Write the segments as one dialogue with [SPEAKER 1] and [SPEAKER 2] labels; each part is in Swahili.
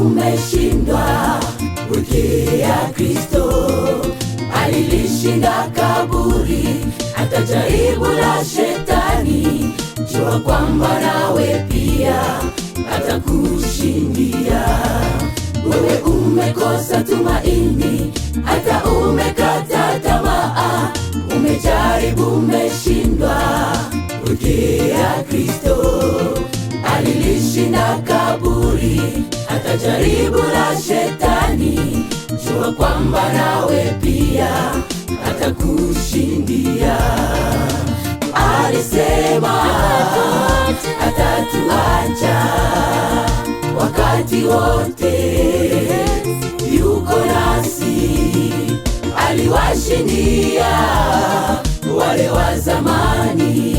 [SPEAKER 1] umeshindwa, pokea Kristo. Alilishinda kaburi, hata jaribu la shetani. Jua kwamba nawe pia atakushindia. Wewe umekosa tumaini, hata umekata tamaa, umejaribu umeshindwa, pokea Kristo. Alilishinda kaburi, hata jaribu la shetani. Jua kwamba nawe pia atakushindia. Alisema hatatuacha wakati wote, yuko nasi. Aliwashindia wale wa zamani,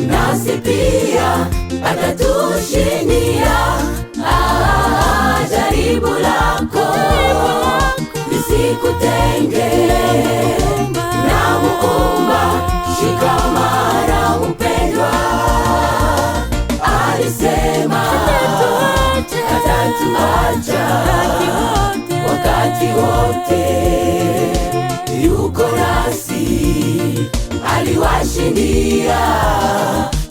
[SPEAKER 1] nasi pia atatushindia. Jaribu lako lisikutenge na Muumba, shikamana mpendwa. Alisema hatatuacha wakati wote, yuko nasi. Aliwashindia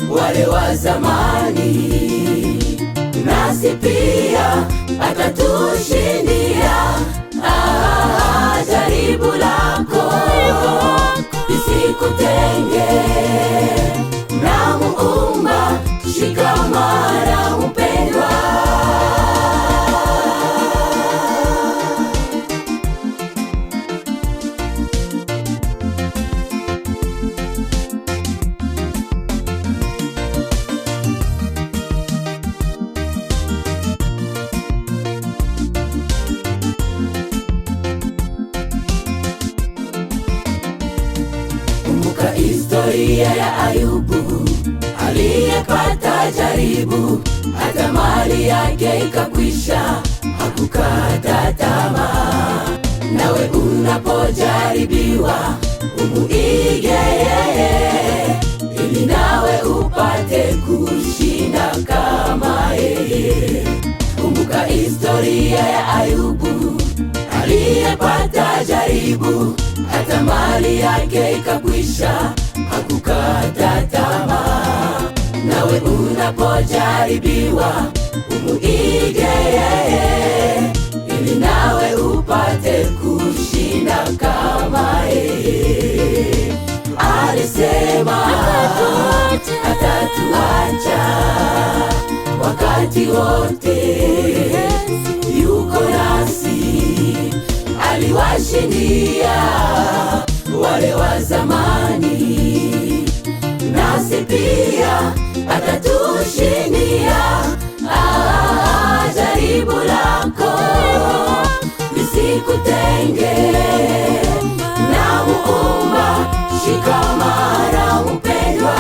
[SPEAKER 1] wale wa zamani, nasi pia atatushindia. Jaribu lako lisikutenge na Muumba, shikamana mpendwa. Kumbuka historia ya Ayubu, aliyepata jaribu, hata mali yake ikakwisha, hakukata tamaa. Nawe unapojaribiwa, umuige yeye, ili nawe upate kushinda kama yeye. Kumbuka historia ya Ayubu, aliyepata jaribu, hata mali yake ikakwisha, hakukata tamaa. Nawe unapojaribiwa, umuige yeye, ili nawe upate kushinda kama yeye. Alisema hatatuacha wakati wote, yuko nasi. Aliwashindia wale wa zamani, nasi pia atatushindia. Jaribu lako lisikutenge na Muumba, shikamana mpendwa.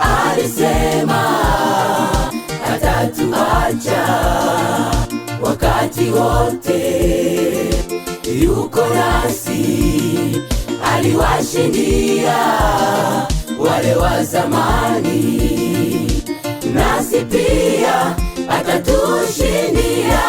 [SPEAKER 1] Alisema hatatuacha wakati wote, yuko nasi. Aliwashindia wale wa zamani, nasi pia atatushindia.